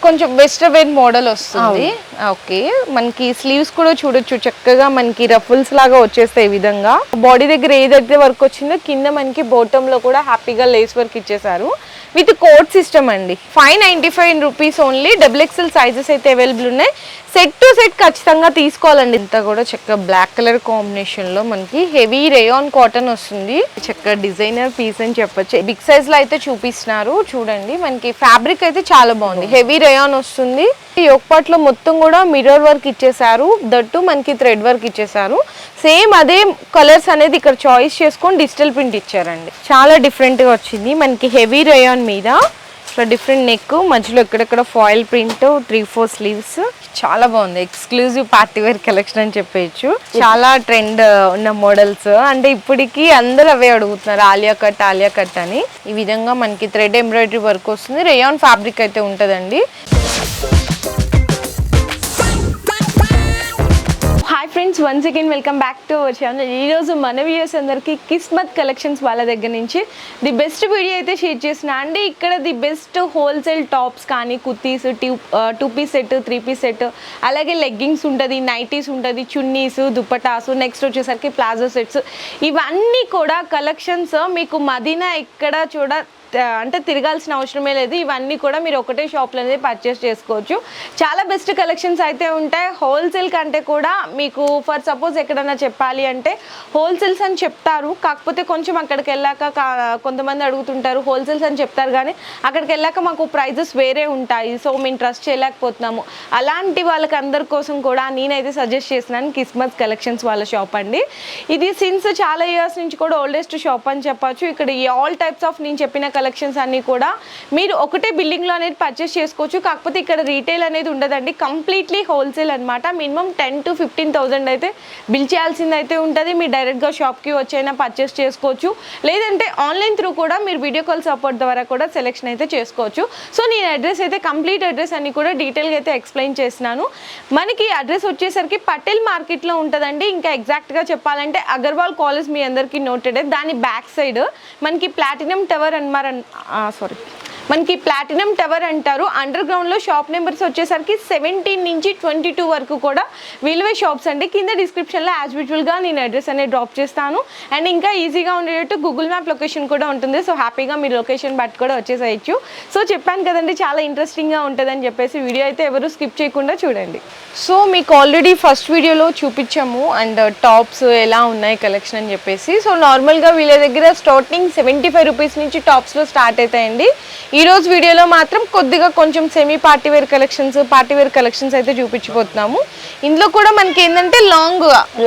కొంచెం western wear model వస్తుంది. Okay, మనకి స్లీవ్స్ కూడా చూడొచ్చు చక్కగా మనకి రఫుల్స్ లాగా వచ్చేస్తాయి. ఈ విధంగా బాడీ దగ్గర ఏదైతే వర్క్ వచ్చిందో కింద మనకి బాటమ్ లో కూడా హ్యాపీగా లేస్ వర్క్ ఇచ్చేసారు. విత్ కోడ్ సిస్టమ్ అండి. 595 రూపీస్ ఓన్లీ. XXL సైజెస్ అయితే అవైలబుల్ ఉన్నాయి. సెట్ టు సెట్ ఖచ్చితంగా తీసుకోవాలండి. ఇంత కూడా చక్కగా బ్లాక్ కలర్ కాంబినేషన్ లో మనకి హెవీ రేయాన్ కాటన్ వస్తుంది. చక్కగా డిజైనర్ పీస్ అని చెప్పొచ్చు. బిగ్ సైజ్ లో అయితే చూపిస్తున్నారు చూడండి. మనకి ఫ్యాబ్రిక్ అయితే చాలా బాగుంది. హెవీ రేయాన్ వస్తుంది. యోక్ పార్ట్ లో మొత్తం కూడా మిర్రర్ వర్క్ ఇచ్చేసారు. దట్టు మనకి థ్రెడ్ వర్క్ ఇచ్చేసారు. సేమ్ అదే కలర్స్ అనేది ఇక్కడ చాయిస్ చేసుకొని డిజిటల్ ప్రింట్ ఇచ్చారండి. చాలా డిఫరెంట్ గా వచ్చింది. మనకి హెవీ రేయాన్ మీద ఇట్లా డిఫరెంట్ నెక్, మధ్యలో ఎక్కడెక్కడ ఫాయిల్ ప్రింట్, 3-4 స్లీవ్స్. చాలా బాగుంది. ఎక్స్క్లూజివ్ పార్టీ వేర్ కలెక్షన్ అని చెప్పేయచ్చు. చాలా ట్రెండ్ ఉన్న మోడల్స్. అంటే ఇప్పటికి అందరూ అవే అడుగుతున్నారు, ఆలియా కట్ అని. ఈ విధంగా మనకి థ్రెడ్ ఎంబ్రాయిడరీ వర్క్ వస్తుంది. రేయాన్ ఫ్యాబ్రిక్ అయితే ఉంటుందండి. Hi friends, once again welcome back to our channel. ఈరోజు మన వ్యూయర్స్ అందరికీ కిస్మత్ కలెక్షన్స్ వాళ్ళ దగ్గర నుంచి ది బెస్ట్ వీడియో అయితే షేర్ చేసిన అండి. ఇక్కడ ది బెస్ట్ హోల్సేల్ టాప్స్ కానీ, kurtis, 2 piece set, 3 piece set, అలాగే లెగ్గింగ్స్ ఉంటుంది, నైటీస్ ఉంటుంది, చున్నీస్, దుపటాసు, నెక్స్ట్ వచ్చేసరికి ప్లాజో సెట్స్, ఇవన్నీ కూడా కలెక్షన్స్ మీకు మదీనా ఎక్కడ అంటే తిరగాల్సిన అవసరమే లేదు. ఇవన్నీ కూడా మీరు ఒకటే షాప్లో అనేది పర్చేస్ చేసుకోవచ్చు. చాలా బెస్ట్ కలెక్షన్స్ అయితే ఉంటాయి. హోల్సేల్ కంటే కూడా మీకు ఫర్ సపోజ్ ఎక్కడన్నా చెప్పాలి అంటే హోల్సేల్స్ అని చెప్తారు. కాకపోతే కొంచెం అక్కడికి వెళ్ళాక కొంతమంది అడుగుతుంటారు హోల్సేల్స్ అని చెప్తారు, కానీ అక్కడికి వెళ్ళాక మాకు ప్రైజెస్ వేరే ఉంటాయి, సో మేము ట్రస్ట్ చేయలేకపోతున్నాము. అలాంటి వాళ్ళకి అందరి కోసం కూడా నేనైతే సజెస్ట్ చేస్తున్నాను కిస్మత్ కలెక్షన్స్ వాళ్ళ షాప్ అండి. ఇది సిన్స్ చాలా ఇయర్స్ నుంచి కూడా ఓల్డెస్ట్ షాప్ అని చెప్పచ్చు. ఇక్కడ ఈ ఆల్ టైప్స్ ఆఫ్ నేను చెప్పిన కలెక్షన్స్ అన్ని కూడా మీరు ఒకటే బిల్డింగ్ లో అనేది పర్చేస్ చేసుకోవచ్చు. కాకపోతే ఇక్కడ రీటైల్ అనేది ఉండదండి, కంప్లీట్లీ హోల్సేల్ అనమాట. మినిమం 10,000 to 15,000 అయితే బిల్ చేయాల్సింది అయితే ఉంటుంది. మీరు డైరెక్ట్ గా షాప్ కి వచ్చైనా పర్చేస్ చేసుకోవచ్చు, లేదంటే ఆన్లైన్ త్రూ కూడా మీరు వీడియో కాల్ సపోర్ట్ ద్వారా కూడా సెలెక్షన్ అయితే చేసుకోవచ్చు. సో నేను అడ్రస్ అయితే కంప్లీట్ అడ్రస్ అన్ని కూడా డీటెయిల్ గా అయితే ఎక్స్ప్లెయిన్ చేస్తున్నాను. మనకి అడ్రస్ వచ్చేసరికి పటేల్ మార్కెట్ లో ఉంటుందండి. ఇంకా ఎగ్జాక్ట్ గా చెప్పాలంటే అగర్వాల్ కాలేజ్ మీ అందరికీ నోటెడ్. దాని బ్యాక్ సైడ్ మనకి ప్లాటినం టవర్ మనకి ప్లాటినం టవర్ అంటారు. అండర్ గ్రౌండ్ లో షాప్ నెంబర్స్ వచ్చేసరికి 17 నుంచి 22 వరకు కూడా విలువే షాప్స్ అండి. కింద డిస్క్రిప్షన్ లో యాజ్ యూజువల్ గా నేను అడ్రస్ అనేది డ్రాప్ చేస్తాను. అండ్ ఇంకా ఈజీగా ఉండేటట్టు గూగుల్ మ్యాప్ లొకేషన్ కూడా ఉంటుంది. సో హ్యాపీగా మీరు లొకేషన్ బట్టి కూడా వచ్చేసేయచ్చు. సో చెప్పాను కదండి చాలా ఇంట్రెస్టింగ్ గా ఉంటుందని చెప్పేసి వీడియో అయితే ఎవరు స్కిప్ చేయకుండా చూడండి. సో మీకు ఆల్రెడీ ఫస్ట్ వీడియోలో చూపించాము అండ్ టాప్స్ ఎలా ఉన్నాయి కలెక్షన్ అని చెప్పేసి. సో నార్మల్గా వీళ్ళ దగ్గర స్టార్టింగ్ 75 రూపీస్ నుంచి టాప్స్లో స్టార్ట్ అవుతాయండి. ఈ రోజు వీడియోలో మాత్రం కొద్దిగా కొంచెం సెమీ పార్టీ వేర్ కలెక్షన్స్ అయితే చూపించబోతున్నాము. ఇందులో కూడా మనకి ఏంటంటే లాంగ్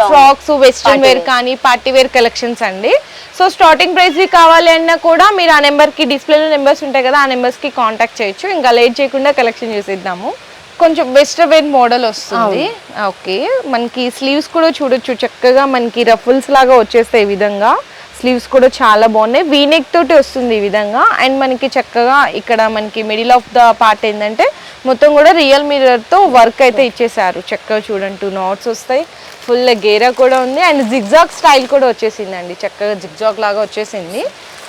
ఫ్రాక్స్, వెస్ట్రన్ వేర్ కానీ పార్టీ వేర్ కలెక్షన్స్ అండి. సో స్టార్టింగ్ ప్రైస్ కావాలి అన్నా కూడా మీరు ఆ నెంబర్కి, డిస్ప్లేలో నెంబర్స్ ఉంటాయి కదా, ఆ నెంబర్స్కి కాంటాక్ట్ చేయొచ్చు. ఇంకా లేట్ చేయకుండా కలెక్షన్ చూసేద్దాము. కొంచెం వెస్టర్న్ వేర్ మోడల్ వస్తుంది. ఓకే, మనకి స్లీవ్స్ కూడా చూడొచ్చు చక్కగా మనకి రఫుల్స్ లాగా వచ్చేస్తాయి. ఈ విధంగా స్లీవ్స్ కూడా చాలా బాగున్నాయి. వీనెక్ తోటి వస్తుంది ఈ విధంగా. అండ్ మనకి చక్కగా ఇక్కడ మనకి మిడిల్ ఆఫ్ ద పార్ట్ ఏంటంటే మొత్తం కూడా రియల్ మిర్రర్తో వర్క్ అయితే ఇచ్చేసారు. చక్కగా చూడండి 2 knots వస్తాయి. ఫుల్ గేరా కూడా ఉంది. అండ్ జిగ్జాగ్ స్టైల్ కూడా వచ్చేసింది అండి. చక్కగా జిగ్జాగ్ లాగా వచ్చేసింది.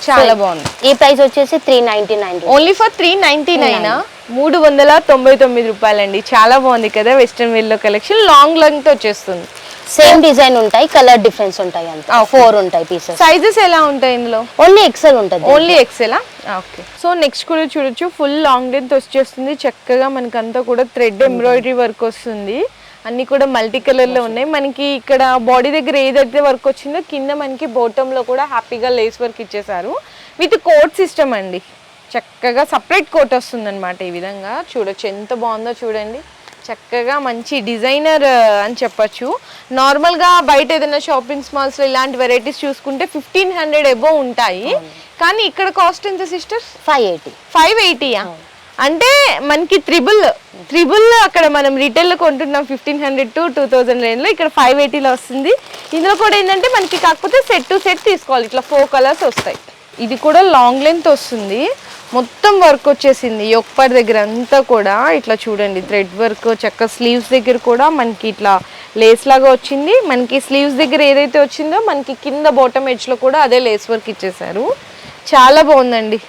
చాలా బాగుంది. ఈ ప్రైస్ వచ్చేసి 399. Only for 399. 399 రూపాయలండి. చాలా బాగుంది కదా వెస్ట్రన్ వేర్ లో కలెక్షన్. లాంగ్ లెంగ్త్ వచ్చేస్తుంది. సేమ్ డిజైన్ ఉంటాయి, కలర్ డిఫరెన్స్ ఉంటాయి. అంతే 4 ఉంటాయి పీసెస్. సైజెస్ ఎలా ఉంటాయి ఇందులో? ఓన్లీ ఎక్సెల్ ఉంటుంది. Only XL. Okay, so next కూడా చూడొచ్చు. ఫుల్ లాంగ్ లెంగ్త్ వచ్చేస్తుంది. చక్కగా మనకి అంతా కూడా థ్రెడ్ ఎంబ్రాయిడరీ వర్క్ వస్తుంది. అన్ని కూడా మల్టీ కలర్ లో ఉన్నాయి. మనకి ఇక్కడ బాడీ దగ్గర ఏదైతే వర్క్ వచ్చిందో కింద మనకి బాటమ్ లో కూడా హ్యాపీగా లేస్ వర్క్ ఇచ్చేసారు. విత్ కోట్ సిస్టమ్ అండి. చక్కగా సపరేట్ కోట్ వస్తుంది అనమాట. ఈ విధంగా చూడొచ్చు ఎంత బాగుందో చూడండి. చక్కగా మంచి డిజైనర్ అని చెప్పచ్చు. నార్మల్గా బయట ఏదైనా షాపింగ్ మాల్స్లో ఇలాంటి వెరైటీస్ చూసుకుంటే 1500 అబోవ్ ఉంటాయి. కానీ ఇక్కడ కాస్ట్ ఎంత సిస్టర్? 580. అంటే మనకి త్రిబుల్ అక్కడ మనం రిటైల్లో కొంటున్నాం 1500 to 2000 రేంజ్లో. ఇక్కడ 580లో వస్తుంది. ఇందులో కూడా ఏంటంటే మనకి కాకపోతే సెట్ టు సెట్ తీసుకోవాలి. ఇట్లా 4 కలర్స్ వస్తాయి. ఇది కూడా లాంగ్ లెంత్ వస్తుంది. మొత్తం వర్క్ వచ్చేసింది. యోక్ పార్ట్ దగ్గర అంతా కూడా ఇట్లా చూడండి థ్రెడ్ వర్క్. చక్క స్లీవ్స్ దగ్గర కూడా మనకి ఇట్లా లేస్ లాగా వచ్చింది. మనకి స్లీవ్స్ దగ్గర ఏదైతే వచ్చిందో మనకి కింద బాటమ్ ఎడ్జ్లో కూడా అదే లేస్ వర్క్ ఇచ్చేసారు. చాలా బాగుందండి.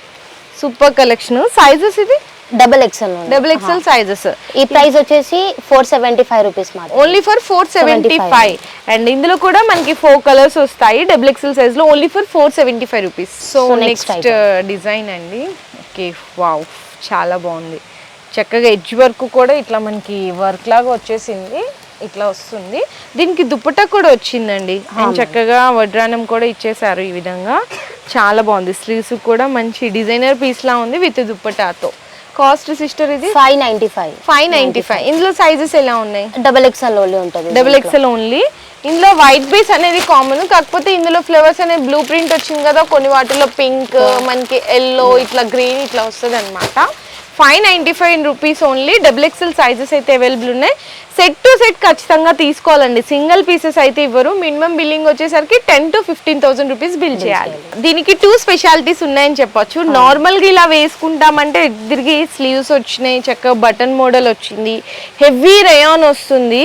Super collection. సైజెస్ ఇది double XL double XL sizes. ఈ ప్రైస్ వచ్చేసి 475 రూపీస్ మాత్రం. Only for 475. అండ్ ఇందులో కూడా మనకి 4 కలర్స్ వస్తాయి డబుల్ ఎక్సెల్ సైజ్ లో, only for 475 rupees. So next design అండి. ఓకే, వావ్, చాలా బాగుంది. చక్కగా ఎడ్జ్ వర్క్ కూడా ఇట్లా మనకి వర్క్ లాగా వచ్చేసింది, ఇట్లా వస్తుంది. దీనికి దుపట్టా కూడా వచ్చిందండి, అండ్ చక్కగా వడ్రానం కూడా ఇచ్చేసారు ఈ విధంగా. చాలా బాగుంది. స్లీవ్స్ కూడా మంచి డిజైనర్ పీస్ లా ఉంది విత్ దుపట్టాతో. కాస్ట్ సిస్టర్ ఇది 595. ఇందులో సైజెస్ ఎలా ఉన్నాయి? డబుల్ ఎక్సెల్ ఓన్లీ ఉంటుంది. Double XL only. ఇందులో వైట్ బేస్ అనేది కామన్, కాకపోతే ఇందులో ఫ్లవర్స్ అనే బ్లూ ప్రింట్ వచ్చింది కదా, కొన్ని వాటిలో పింక్, మనకి ఎల్లో, ఇట్లా గ్రీన్ ఇట్లా వస్తుంది అనమాట. 595 rupees only. Double XL sizes అయితే అవైలబుల్ ఉన్నాయి. సెట్ టు సెట్ ఖచ్చితంగా తీసుకోవాలండి, సింగిల్ పీసెస్ అయితే ఇవ్వరు. మినిమం బిల్లింగ్ వచ్చేసరికి 10,000 to 15,000 రూపీస్ బిల్ చేయాలి. దీనికి 2 స్పెషాలిటీస్ ఉన్నాయని చెప్పొచ్చు. నార్మల్గా ఇలా వేసుకుంటామంటే తిరిగి స్లీవ్స్ వచ్చినాయి, చక్కగా బటన్ మోడల్ వచ్చింది, హెవీ రేయాన్ వస్తుంది.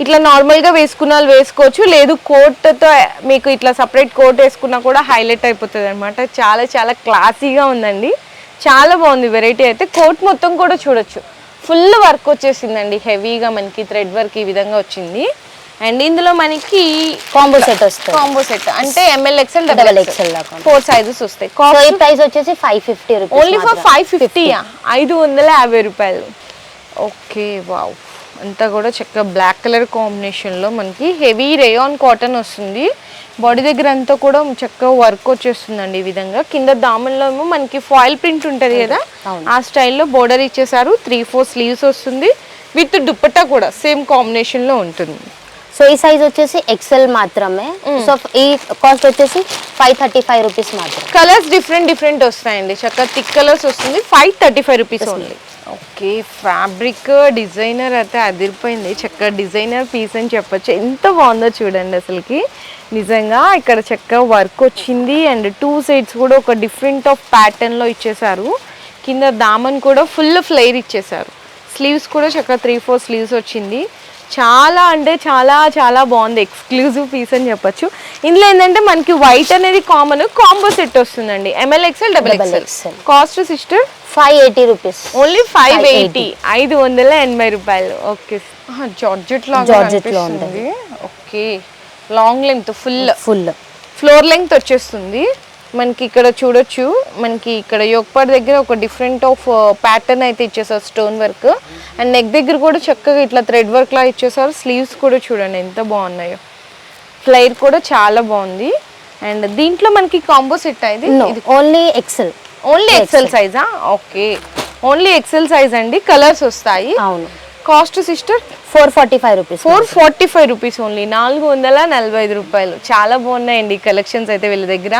ఇట్లా నార్మల్గా వేసుకున్న వాళ్ళు వేసుకోవచ్చు, లేదు కోట్తో మీకు ఇట్లా సపరేట్ కోట్ వేసుకున్నా కూడా హైలైట్ అయిపోతుంది అనమాట. చాలా చాలా క్లాసీగా ఉందండి, చాలా బాగుంది వెరైటీ అయితే. కోట్ మొత్తం కూడా చూడొచ్చు, ఫుల్ వర్క్ వచ్చేసిందండి, హెవీగా మనకి థ్రెడ్ వర్క్ ఈ విధంగా వచ్చింది. అండ్ ఇందులో మనకి కాంబో సెట్ వస్తుంది. కాంబో సెట్ అంటే ML XL double XL 4 sizes వస్తాయి. ఈ ప్రైస్ వచ్చేసి 550 రూపీస్. Only for 550. 550 రూపాయలు. Okay, wow. అంతా కూడా చక్కగా బ్లాక్ కలర్ కాంబినేషన్లో మనకి హెవీ రేయాన్ కాటన్ వస్తుంది. బాడీ దగ్గర అంతా కూడా చక్కగా వర్క్ వచ్చేస్తుందండి ఈ విధంగా. కింద దామన్లో ఏమో మనకి ఫాయిల్ ప్రింట్ ఉంటుంది కదా, ఆ స్టైల్లో బోర్డర్ ఇచ్చేసారు. 3-4 స్లీవ్స్ వస్తుంది విత్ దుపట్టా కూడా సేమ్ కాంబినేషన్లో ఉంటుంది. సో ఈ సైజ్ వచ్చేసి ఎక్సెల్ మాత్రమే. సో ఈ కాస్ట్ వచ్చేసి 535 రూపీస్ మాత్రమే. కలర్స్ డిఫరెంట్ వస్తాయండి, చక్కగా థిక్ కలర్స్ వస్తుంది. 535 rupees only. Okay, fabric designer అయితే అదిరిపోయింది, చక్కగా డిజైనర్ పీస్ అని చెప్పొచ్చు. ఎంత బాగుందో చూడండి అసలుకి, నిజంగా. ఇక్కడ చక్కగా వర్క్ వచ్చింది అండ్ 2 సైడ్స్ కూడా ఒక డిఫరెంట్ ఆఫ్ ప్యాటర్న్లో ఇచ్చేసారు. కింద దామన్ కూడా ఫుల్ ఫ్లేర్ ఇచ్చేసారు. స్లీవ్స్ కూడా చక్కగా 3-4 స్లీవ్స్ వచ్చింది. చాలా అంటే చాలా చాలా బాగుంది, ఎక్స్క్లూజివ్ పీస్ అని చెప్పొచ్చు. ఇందులో ఏంటంటే మనకి వైట్ అనేది కామన్, కాంబో సెట్ వస్తుందండి. ML XL double XL. Cost sister 580 rupees. Only 580. 580 రూపాయలు. ఓకే, జార్జెట్ లాగా ఉంది. Okay, long length full floor length వచ్చేస్తుంది మనకి. ఇక్కడ చూడొచ్చు, మనకి ఇక్కడ యోక్పాడ్ దగ్గర ఒక డిఫరెంట్ ఆఫ్ ప్యాటర్న్ అయితే ఇచ్చేసారు, స్టోన్ వర్క్. అండ్ నెక్ దగ్గర కూడా చక్కగా ఇట్లా థ్రెడ్ వర్క్ లా ఇచ్చేసారు. స్లీవ్స్ కూడా చూడండి ఎంత బాగున్నాయో, ఫ్లైర్ కూడా చాలా బాగుంది. అండ్ దీంట్లో మనకి కాంబో సెట్ అయింది. Only XL. ఓన్లీ ఎక్సెల్ సైజా? ఓకే, ఓన్లీ ఎక్సెల్ సైజ్ అండి. కలర్స్ వస్తాయి. అవును. Cost sister 445 rupees. 445 rupees only. 445 రూపాయలు. చాలా బాగున్నాయండి కలెక్షన్స్ అయితే వీళ్ళ దగ్గర.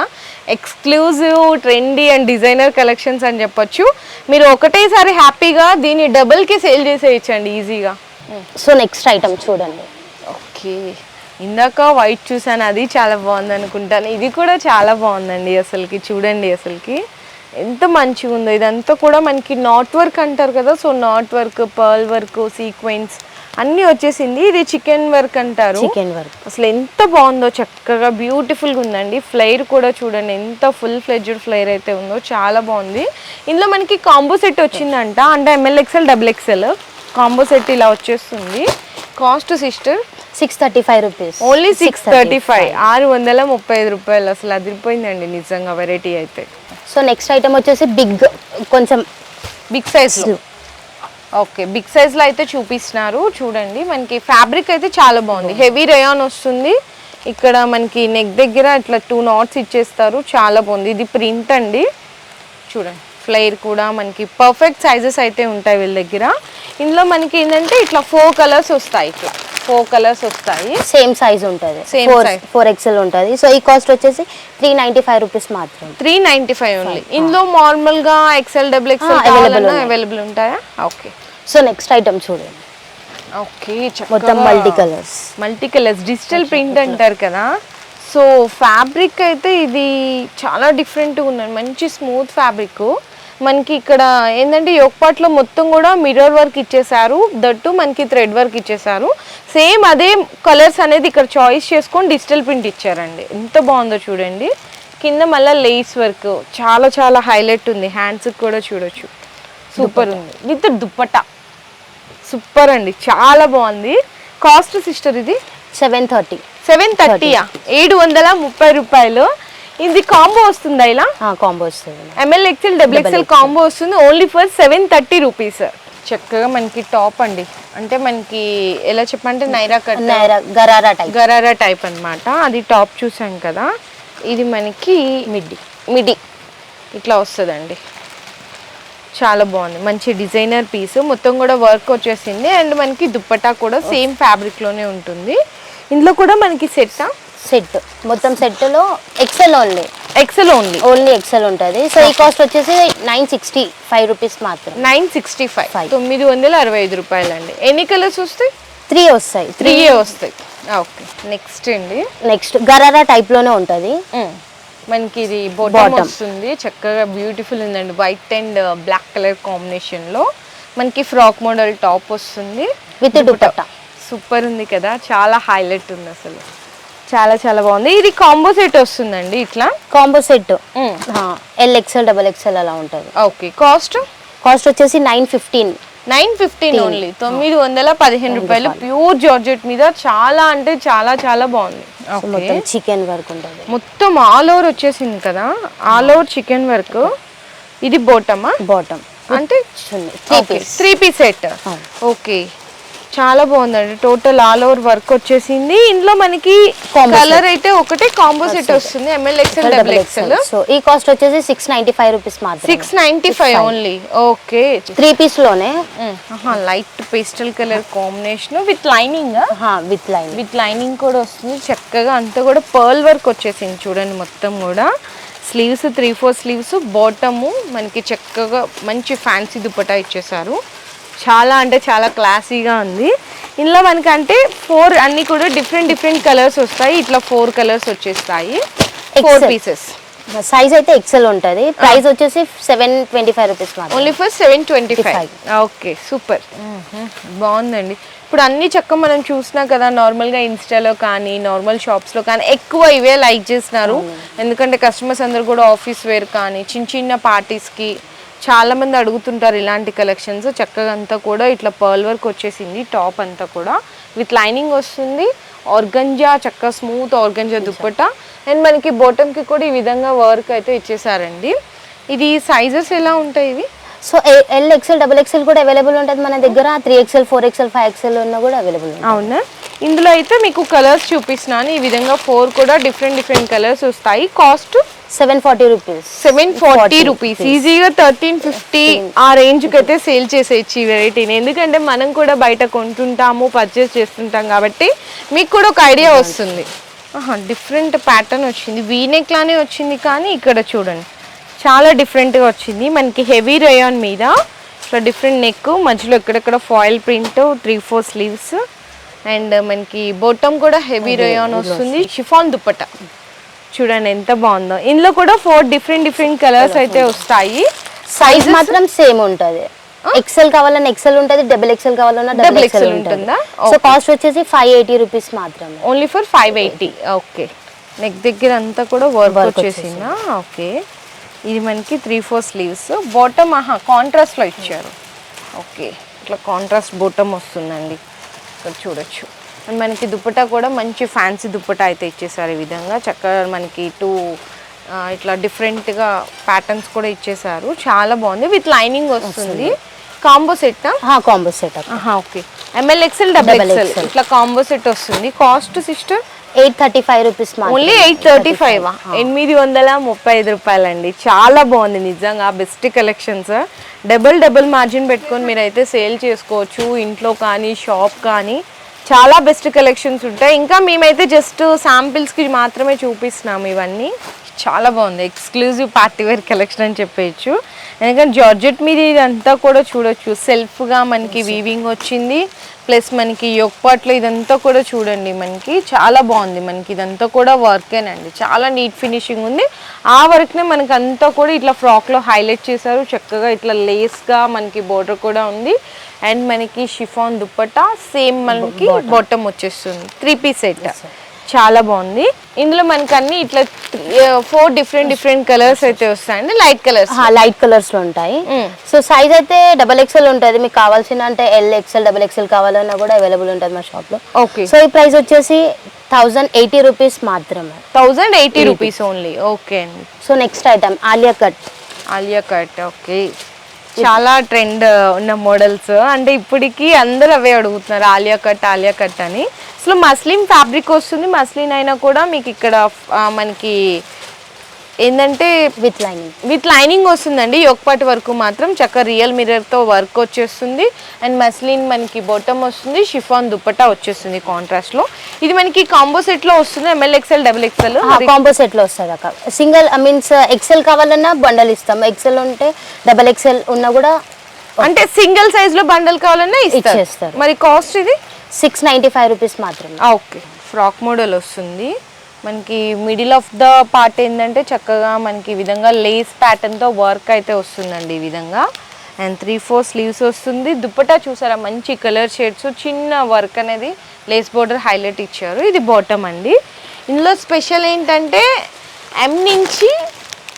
Exclusive, trendy and designer collections అని చెప్పొచ్చు. మీరు ఒకటేసారి హ్యాపీగా దీన్ని డబుల్కి సేల్ చేసేయచ్చండి ఈజీగా. సో నెక్స్ట్ ఐటమ్ చూడండి. ఓకే, ఇందాక వైట్ చూసాను, అది చాలా బాగుంది అనుకుంటాను. ఇది కూడా చాలా బాగుందండి అసలుకి, చూడండి అసలుకి ఎంత మంచిగా ఉందో. ఇదంతా కూడా మనకి నాట్ వర్క్ అంటారు కదా, so not work, pearl work, sequence అన్నీ వచ్చేసింది. ఇది చికెన్ వర్క్ అంటారు. చికెన్ వర్క్ అసలు ఎంత బాగుందో, చక్కగా బ్యూటిఫుల్గా ఉందండి. ఫ్లైర్ కూడా చూడండి ఎంత ఫుల్ ఫ్లెడ్జ్డ్ ఫ్లైర్ అయితే ఉందో, చాలా బాగుంది. ఇందులో మనకి కాంబో సెట్ వచ్చిందంట, అంటే ML XL double XL combo set ఇలా వచ్చేస్తుంది. Cost sister 635 rupees. ఓన్లీ 635. 635 రూపాయలు. అసలు అదిరిపోయిందండి నిజంగా వెరైటీ అయితే. సో నెక్స్ట్ ఐటమ్ వచ్చేసి కొంచెం బిగ్ సైజ్లో. ఓకే, బిగ్ సైజ్లో అయితే చూపిస్తున్నారు చూడండి. మనకి ఫ్యాబ్రిక్ అయితే చాలా బాగుంది, హెవీ రేయాన్ వస్తుంది. ఇక్కడ మనకి నెక్ దగ్గర ఇట్లా 2 knots ఇచ్చేస్తారు, చాలా బాగుంది. ఇది ప్రింట్ అండి, చూడండి. ఫ్లైర్ కూడా మనకి పర్ఫెక్ట్ సైజెస్ అయితే ఉంటాయి వీళ్ళ దగ్గర. ఇందులో మనకి ఏంటంటే ఇట్లా 4 కలర్స్ వస్తాయి, ఇట్లా 4 కలర్స్ వస్తాయి. సేమ్ సైజ్ ఉంటుంది, 4 XL ఉంటుంది. సో ఈ కాస్ట్ వచ్చేసి 395 రూపీస్ మాత్రం. 395 ఓన్లీ. ఇందులో నార్మల్గా XL డబుల్ ఎక్సెల్ అవైలబుల్ ఉంటాయా? ఓకే. సో నెక్స్ట్ ఐటమ్ చూడండి. ఓకే, మొత్తం మల్టీ కలర్స్ డిజిటల్ ప్రింట్ అంటారు కదా. సో ఫ్యాబ్రిక్ అయితే ఇది చాలా డిఫరెంట్గా ఉందండి, మంచి స్మూత్ ఫ్యాబ్రిక్. మనకి ఇక్కడ ఏంటంటే యోక్పాట్లో మొత్తం కూడా మిర్రర్ వర్క్ ఇచ్చేసారు, దట్టు మనకి థ్రెడ్ వర్క్ ఇచ్చేసారు. సేమ్ అదే కలర్స్ అనేది ఇక్కడ చాయిస్ చేసుకొని డిజిటల్ ప్రింట్ ఇచ్చారండి. ఎంత బాగుందో చూడండి. కింద మళ్ళీ లేస్ వర్క్ చాలా చాలా హైలైట్ ఉంది, హ్యాండ్స్కి కూడా చూడొచ్చు. సూపర్ ఉంది విత్ దుప్పటా. సూపర్ అండి, చాలా బాగుంది. కాస్ట్ సిస్టర్ ఇది 730. 730యా? 730 రూపాయలు. ఇది కాంబో వస్తుందా ఇలా? కాంబో వస్తుంది. ML XL double XL combo వస్తుంది ఓన్లీ ఫర్ 730 రూపీస్. చక్కగా మనకి టాప్ అండి, అంటే మనకి ఎలా చెప్పంటే గరారా టైప్ అన్నమాట. అది టాప్ చూసాం కదా. ఇది మనకి మిడి ఇట్లా వస్తుందండి. చాలా బాగుంది, మంచి డిజైనర్ పీస్. మొత్తం కూడా వర్క్ వచ్చేసింది. అండ్ మనకి దుప్పటా కూడా సేమ్ ఫ్యాబ్రిక్ లోనే ఉంటుంది. ఇందులో కూడా మనకి సెట్ మొత్తం సెట్ లో ఎక్సెల్ ఓన్లీ ఎక్సెల్ ఉంటుంది. సో ఈ కాస్ట్ వచ్చేసి 965 రూపీస్ మాత్రం. 965, 965 రూపాయలండి. ఎన్ని కలర్స్ వస్తాయి? 3 వస్తాయి. 3 వస్తాయి. ఓకే, నెక్స్ట్ గరారా టైప్ లోనే ఉంటది. మనకి ఇది బాటమ్ వస్తుంది. చక్కగా బ్యూటిఫుల్ ఉందండి, white and black colour combination లో. మనకి ఫ్రాక్ మోడల్ టాప్ వస్తుంది విత్ దుపట్టా. సూపర్ ఉంది కదా, చాలా హైలైట్ ఉంది అసలు. చాలా చాలా బాగుంది. ఇది కాంబో సెట్ వస్తుందండి. ఇట్లా combo set L XL double XL అలా ఉంటుంది. ఓకే, కాస్ట్ వచ్చేసి 915 ఓన్లీ. 915 రూపాయలు. ప్యూర్ జార్జెట్ మీద చాలా అంటే చాలా చాలా బాగుంది. మొత్తం చికెన్ వర్క్ ఉంటుంది. మొత్తం ఆల్ ఓవర్ వచ్చేసింది కదా, ఆల్ ఓవర్ చికెన్ వర్క్. ఇది బాటమ్ అంటే 3 పీస్ సెట్. ఓకే, చాలా బాగుందండి. టోటల్ ఆల్ ఓవర్ వర్క్ వచ్చేసింది. ఇందులో మనకి కలర్ అయితే ఒకటే కాంబో సెట్ వస్తుంది, ML XL double XL. So ఈ కాస్ట్ వచ్చేసి 695 రూపీస్ మాత్రం. 695 ఓన్లీ. ఓకే, 3 పీస్ లోనే light pastel colour combination with lining. With lining కూడా వస్తుంది. చక్కగా అంతా కూడా పర్ల్ వర్క్ వచ్చేసింది చూడండి. మొత్తం కూడా స్లీవ్స్ 3-4 స్లీవ్స్, బాటము మనకి చక్కగా మంచి ఫ్యాన్సీ దుపట్టా ఇచ్చేసారు. చాలా అంటే చాలా క్లాసీగా ఉంది. ఇందులో మనకంటే 4 అన్ని కూడా డిఫరెంట్ కలర్స్ వస్తాయి. ఇట్లా 4 కలర్స్ వచ్చేస్తాయి. 4 పీసెస్. సైజ్ అయితే ఎక్సెల్ ఉంటుంది. ప్రైస్ వచ్చేసి 725 రూపీస్ మాత్రం. Only for 725. ఓకే, సూపర్, బాగుందండి. ఇప్పుడు అన్ని చక్క మనం చూసినా కదా, నార్మల్గా ఇన్స్టాలో కానీ నార్మల్ షాప్స్లో కానీ ఎక్కువ ఇవే లైక్ చేస్తున్నారు. ఎందుకంటే కస్టమర్స్ అందరు కూడా ఆఫీస్ వేర్ కానీ చిన్న పార్టీస్కి చాలా మంది అడుగుతుంటారు ఇలాంటి కలెక్షన్స్. చక్కగా అంతా కూడా ఇట్లా పర్ల్ వర్క్ వచ్చేసింది. టాప్ అంతా కూడా విత్ లైనింగ్ వస్తుంది. ఆర్గంజా చక్కగా స్మూత్ ఆర్గంజా దుప్పట్టా. అండ్ మనకి బాటమ్కి కూడా ఈ విధంగా వర్క్ అయితే ఇచ్చేసారండి. ఇది సైజెస్ ఎలా ఉంటాయి ఇవి? So L XL double XL కూడా అవైలబుల్ ఉంటుంది మన దగ్గర. 3XL 4XL 5XL ఉన్న కూడా అవైలబుల్. అవునా? ఇందులో అయితే మీకు కలర్స్ చూపిస్తున్నాను. ఈ విధంగా 4 కూడా డిఫరెంట్ కలర్స్ వస్తాయి. Cost 740 rupees. 740 రూపీస్. ఈజీగా 1350 ఆ రేంజ్కి అయితే సేల్ చేసేయచ్చు ఈ వెరైటీని. ఎందుకంటే మనం కూడా బయట కొంటుంటాము, పర్చేస్ చేస్తుంటాం కాబట్టి మీకు కూడా ఒక ఐడియా వస్తుంది. డిఫరెంట్ ప్యాటర్న్ వచ్చింది, వీనెక్ లానే వచ్చింది. కానీ ఇక్కడ చూడండి చాలా డిఫరెంట్గా వచ్చింది. మనకి హెవీ రేయాన్ మీద ఇట్లా డిఫరెంట్ నెక్, మధ్యలో ఎక్కడెక్కడ ఫాయిల్ ప్రింట్, 3-4 స్లీవ్స్. అండ్ మనకి బాటమ్ కూడా హెవీ రేయాన్ వస్తుంది. షిఫాన్ దుపట్టా చూడండి ఎంత బాగుందో. ఇందులో కూడా 4 డిఫరెంట్ కలర్స్ అయితే వస్తాయి. సైజ్ మాత్రం సేమ్ ఉంటుంది. ఎక్సెల్ కావాలన్నా ఎక్సెల్ ఉంటుంది, డబుల్ ఎక్సెల్ కావాలన్నా డబుల్ ఎక్సెల్ ఉంటుందా? సో కాస్ట్ వచ్చేసి 580 రూపీస్ మాత్రమే. Only for 580. ఓకే, నెక్ దగ్గర అంతా కూడా వర్క్ వచ్చేసిందా? ఓకే, ఇది మనకి 3-4 స్లీవ్స్. బాటమ్ కాంట్రాస్ట్ లో ఇచ్చారు. ఓకే, ఇట్లా కాంట్రాస్ట్ బాటమ్ వస్తుందండి, ఇక్కడ చూడొచ్చు. అండ్ మనకి దుపట్టా కూడా మంచి ఫ్యాన్సీ దుపట్టా అయితే ఇచ్చేసారు. ఈ విధంగా చక్కగా మనకి ఇట్లా డిఫరెంట్గా ప్యాటర్న్స్ కూడా ఇచ్చేసారు. చాలా బాగుంది. విత్ లైనింగ్ వస్తుంది. Combo set. Combo set. Okay, ML XL double XL ఇట్లా కాంబో సెట్ వస్తుంది. Cost sister 835 rupees. ఓన్లీ 835. 835 రూపాయలండి. చాలా బాగుంది నిజంగా. Best collections. డబుల్ మార్జిన్ పెట్టుకొని మీరైతే సేల్ చేసుకోవచ్చు, ఇంట్లో కానీ షాప్ కానీ. చాలా బెస్ట్ కలెక్షన్స్ ఉంటాయి. ఇంకా మేమైతే జస్ట్ శాంపిల్స్కి మాత్రమే చూపిస్తున్నాము ఇవన్నీ. చాలా బాగుంది, ఎక్స్క్లూజివ్ పార్టీ వేర్ కలెక్షన్ అని చెప్పేయచ్చు. ఎందుకంటే జార్జెట్ మీద ఇదంతా కూడా చూడొచ్చు, సెల్ఫ్గా మనకి వీవింగ్ వచ్చింది. ప్లస్ మనకి యొక్పాట్లో ఇదంతా కూడా చూడండి, మనకి చాలా బాగుంది. మనకి ఇదంతా కూడా వర్కేనండి, చాలా నీట్ ఫినిషింగ్ ఉంది. ఆ వర్క్నే మనకి అంతా కూడా ఇట్లా ఫ్రాక్లో హైలైట్ చేశారు. చక్కగా ఇట్లా లేస్గా మనకి బోర్డర్ కూడా ఉంది. అండ్ మనకి షిఫాన్ దుప్పట్టా సేమ్ మనకి బాటమ్ వచ్చేస్తుంది. 3 పీస్ సెట్. చాలా బాగుంది. ఇందులో మనకి అన్ని ఇట్లా 4 డిఫరెంట్ కలర్స్ అయితే వస్తాయండి. లైట్ కలర్స్ లో ఉంటాయి. సో సైజ్ అయితే XXL ఉంటుంది. మీకు కావాల్సిన అంటే LXL XXL కావాలన్నా కూడా అవైలబుల్ ఉంటుంది మా షాప్ లో. ఓకే. సో ఈ ప్రైస్ వచ్చేసి 1080 రూపీస్ మాత్రమే. 1080 రూపీస్ ఓన్లీ. ఓకే అండి. So next item Alia cut. Okay. చాలా ట్రెండ్ ఉన్న మోడల్స్ అంటే ఇప్పటికి అందరూ అవే అడుగుతున్నారు, ఆలియా కట్ అని. అసలు మస్లిన్ ఫ్యాబ్రిక్ వస్తుంది. మస్లిన్ అయినా కూడా మీకు ఇక్కడ మనకి ఏంటంటే విత్ లైనింగ్ వస్తుందండి. యొక్కపాటి వరకు మాత్రం చక్కగా రియల్ మిర్రర్తో వర్క్ వచ్చేస్తుంది. అండ్ మస్లిన్ మనకి బాటమ్ వస్తుంది, షిఫాన్ దుపట్టా వచ్చేస్తుంది కాంట్రాస్ట్లో. ఇది మనకి కాంబో సెట్లో వస్తుంది. ML XL XXL కాంబో సెట్లో వస్తుంది అక్క. సింగిల్ మీన్స్ XL కావాలన్నా బండల్ ఇస్తాం. XL ఉంటే XXL ఉన్నా కూడా అంటే సింగిల్ సైజ్ లో బండల్ కావాలన్నా ఇచ్చేస్తారు. మరి కాస్ట్ ఇది 695 రూపీస్ మాత్రమే. ఓకే. ఫ్రాక్ మోడల్ వస్తుంది మనకి. మిడిల్ ఆఫ్ ద పార్ట్ ఏంటంటే చక్కగా మనకి ఈ విధంగా లేస్ ప్యాటర్న్తో వర్క్ అయితే వస్తుందండి ఈ విధంగా. అండ్ 3/4 స్లీవ్స్ వస్తుంది. దుపట్టా చూసారా మంచి కలర్ షేడ్స్, చిన్న వర్క్ అనేది లేస్ బోర్డర్ హైలైట్ ఇచ్చారు. ఇది బాటమ్ అండి. ఇందులో స్పెషల్ ఏంటంటే M నుంచి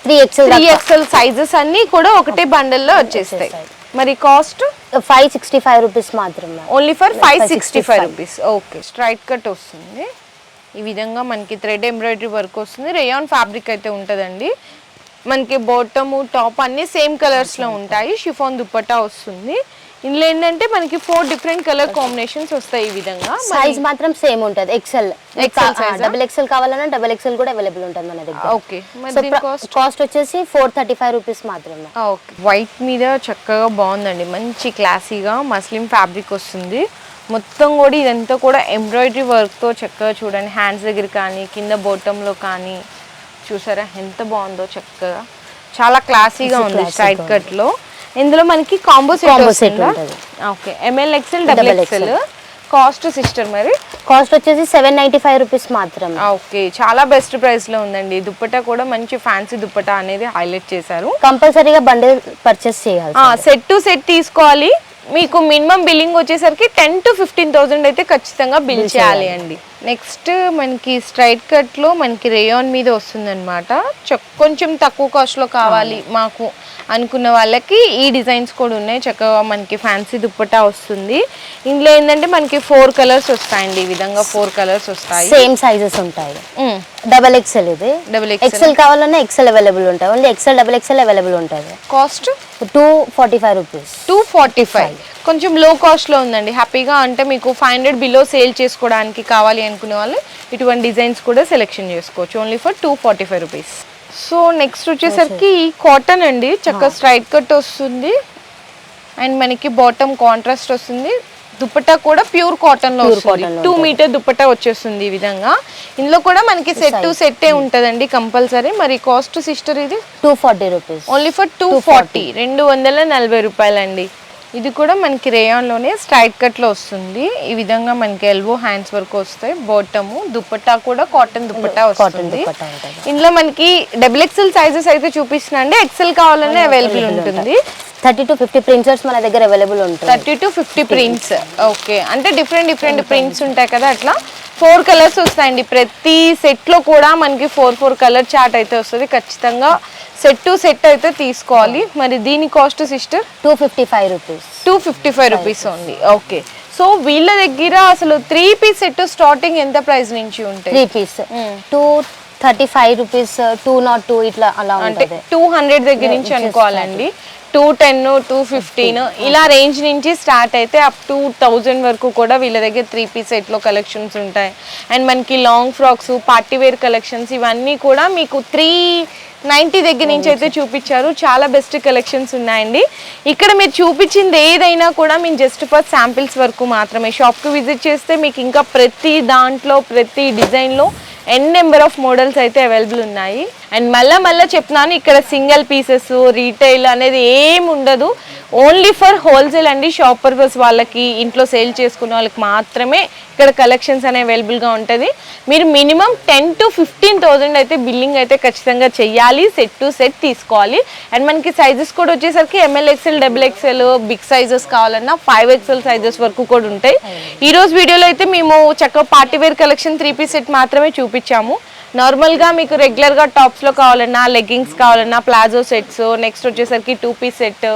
3XL సైజెస్ అన్నీ కూడా ఒకటే బండల్లో వచ్చేస్తాయి. మరి కాస్ట్ 565 రూపీస్ మాత్రమే. Only for 565 rupees. Okay. Straight cut వస్తుంది ఈ విధంగా. మనకి థ్రెడ్ ఎంబ్రాయిడరీ వర్క్ వస్తుంది. రేయాన్ ఫ్యాబ్రిక్ అయితే ఉంటుందండి. మనకి బాటమ్ టాప్ అన్ని సేమ్ కలర్స్లో ఉంటాయి. షిఫాన్ దుపట్టా వస్తుంది. ఇందులో ఏంటంటే మనకి 4 డిఫరెంట్ కలర్ కాంబినేషన్స్ వస్తాయి ఈ విధంగా. సైజ్ మాత్రం సేమ్ ఉంటుంది. XXL కావాలన్నా XXL కూడా అవైలబుల్ ఉంటుంది మన దగ్గర. ఓకే. కాస్ట్ వచ్చేసి 435 రూపీస్ మాత్రమే. ఓకే. వైట్ మీద చక్కగా బాగుందండి. మంచి క్లాసీగా మస్లిన్ ఫ్యాబ్రిక్ వస్తుంది. మొత్తం కూడా ఇదంతా కూడా ఎంబ్రాయిడరీ వర్క్తో చక్కగా చూడండి. హ్యాండ్స్ దగ్గర కానీ కింద బాటంలో కానీ చూసారా ఎంత బాగుందో చక్కగా. చాలా క్లాసీగా ఉంది స్ట్రైట్ కట్లో. ఇందులో మనకి కాంబో సెట్ ఉంటుంది. Okay. ML XL XXL. Cost sister మరి కాస్ట్ వచ్చేసి 795 రూపీస్ మాత్రమే. ఓకే. చాలా బెస్ట్ ప్రైస్ లో ఉందండి. దుపట్టా కూడా మంచి ఫ్యాన్సీ దుపట్టా అనేది హైలైట్ చేశారు. కంపల్సరీగా బండిల్ పర్చేస్ చేయాలి. సెట్ టు సెట్ తీసుకోవాలి. మీకు మినిమం బిల్లింగ్ వచ్చేసరికి 10,000 to 15,000 అయితే ఖచ్చితంగా బిల్ చేయాలి అండి. నెక్స్ట్ మనకి స్ట్రైట్ కట్లో మనకి రేయాన్ మీద వస్తుందన్నమాట. కొంచెం తక్కువ కాస్ట్లో కావాలి మాకు అనుకున్న వాళ్ళకి ఈ డిజైన్స్ కూడా ఉన్నాయి. చక్కగా మనకి ఫ్యాన్సీ దుప్పట్టా వస్తుంది. ఇందులో ఏంటంటే మనకి 4 కలర్స్ వస్తాయండి. ఈ విధంగా 4 కలర్స్ వస్తాయి. సేమ్ సైజెస్ ఉంటాయి. XXL ఇది. XL కావాలన్నా XL అవైలబుల్ ఉంటాయి. ఓన్లీ XL XXL అవైలబుల్ ఉంటుంది. Cost 245 rupees. 245. కొంచెం లో కాస్ట్ లో ఉందండి. హ్యాపీగా అంటే మీకు 500 బిలో సేల్ చేసుకోవడానికి కావాలి అనుకునే వాళ్ళు ఇటువంటి డిజైన్స్ కూడా సెలెక్షన్ చేసుకోవచ్చు. Only for 245 rupees. So next వచ్చేసరికి కాటన్ అండి. చక్కగా స్ట్రైట్ కట్ వస్తుంది. అండ్ మనకి బాటమ్ కాంట్రాస్ట్ వస్తుంది. దుపట్టా కూడా ప్యూర్ కాటన్ లో వస్తుంది. 2 మీటర్ దుపట్టా వచ్చేస్తుంది ఈ విధంగా. ఇందులో కూడా మనకి సెట్ టు సెట్టే ఉంటదండి కంపల్సరీ. మరి కాస్ట్ సిస్టర్ ఇది 240 రూపీస్. Only for 240. 240 రూపాయలండి. ఇది కూడా మనకి రేయాన్ లోనే స్ట్రైట్ కట్ లో వస్తుంది. ఈ విధంగా మనకి ఎల్బో హ్యాండ్స్ వరకు వస్తాయి. బాటమ్ దుపట్టా కూడా కాటన్ దుపట్టా వస్తుంది. ఇందులో మనకి XXL సైజెస్ అయితే చూపిస్తున్నా అండి. XL కావాలనే అవైలబుల్ ఉంటుంది. 30 to 50 ప్రింట్స్ మన దగ్గర అవైలబుల్ ఉంటుంది. 30 to 50 ప్రింట్స్. ఓకే. అంటే డిఫరెంట్ ప్రింట్స్ ఉంటాయి కదా, అట్లా 4 కలర్స్ వస్తాయండి. ప్రతి సెట్ లో కూడా మనకి 4 కలర్ చార్ట్ అయితే వస్తుంది. ఖచ్చితంగా సెట్ టు సెట్ అయితే తీసుకోవాలి. మరి దీని కాస్ట్ సిస్టర్ 255 రూపీస్. 255 రూపీస్ ఉంది. ఓకే. సో వీళ్ళ దగ్గర అసలు 3 పీస్ సెట్ స్టార్టింగ్ ఎంత ప్రైస్ నుంచి ఉంటాయి? 3 పీస్ 235 రూపీస్, 202 ఇట్లా అలా ఉంటుంది. 200 దగ్గర నుంచి అనుకోవాలండి. 210, 215 ఇలా రేంజ్ నుంచి స్టార్ట్ అయితే అప్ టు 1000 వరకు కూడా వీళ్ళ దగ్గర 3 పీస్ సెట్లో కలెక్షన్స్ ఉంటాయి. అండ్ మనకి long frocks, party wear collections ఇవన్నీ కూడా మీకు 390 దగ్గర నుంచి అయితే చూపించారు. చాలా బెస్ట్ కలెక్షన్స్ ఉన్నాయండి. ఇక్కడ మీరు చూపించింది ఏదైనా కూడా మేము జస్ట్ ఫర్ శాంపిల్స్ వరకు మాత్రమే. షాప్కి విజిట్ చేస్తే మీకు ఇంకా ప్రతి దాంట్లో ప్రతి డిజైన్లో నెంబర్ ఆఫ్ మోడల్స్ అయితే అవైలబుల్ ఉన్నాయి. అండ్ మళ్ళీ చెప్తున్నాను, ఇక్కడ సింగిల్ పీసెస్ రీటైల్ అనేది ఏమి ఉండదు. ఓన్లీ ఫర్ హోల్సేల్ అండి, షాప్ పర్పస్ వాళ్ళకి, ఇంట్లో సేల్ చేసుకునే వాళ్ళకి మాత్రమే ఇక్కడ కలెక్షన్స్ అనేవి అవైలబుల్గా ఉంటుంది. మీరు మినిమం 10 to 15,000 అయితే బిల్లింగ్ అయితే ఖచ్చితంగా చెయ్యాలి, సెట్ టు సెట్ తీసుకోవాలి. అండ్ మనకి సైజెస్ కూడా వచ్చేసరికి ML XL, XXL, big sizes కావాలన్నా 5XL సైజెస్ వరకు కూడా ఉంటాయి. ఈ రోజు వీడియోలో అయితే మేము చక్కగా party wear collection 3-piece set మాత్రమే చూపించాము. నార్మల్గా మీకు రెగ్యులర్గా టాప్స్లో కావాలన్నా, లెగ్గింగ్స్ కావాలన్నా, ప్లాజో సెట్స్, నెక్స్ట్ వచ్చేసరికి 2-piece సెట్,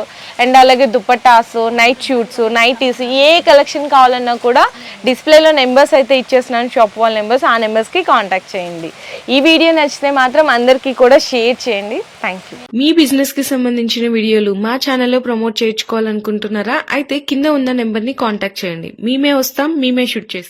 అండ్ అలాగే దుపట్టాస్, నైట్ షూట్స్, నైటీస్, ఏ కలెక్షన్ కావాలన్నా కూడా డిస్ప్లేలో నెంబర్స్ అయితే ఇచ్చేస్తున్నాను, షాప్ వాళ్ళ నెంబర్స్. ఆ నెంబర్స్కి కాంటాక్ట్ చేయండి. ఈ వీడియో నచ్చితే మాత్రం అందరికీ కూడా షేర్ చేయండి. Thank you. మీ బిజినెస్ కి సంబంధించిన వీడియోలు మా ఛానల్లో ప్రమోట్ చేయించుకోవాలనుకుంటున్నారా? అయితే కింద ఉన్న నెంబర్ ని కాంటాక్ట్ చేయండి. మేమే వస్తాం, మేమే షూట్ చేస్తాం.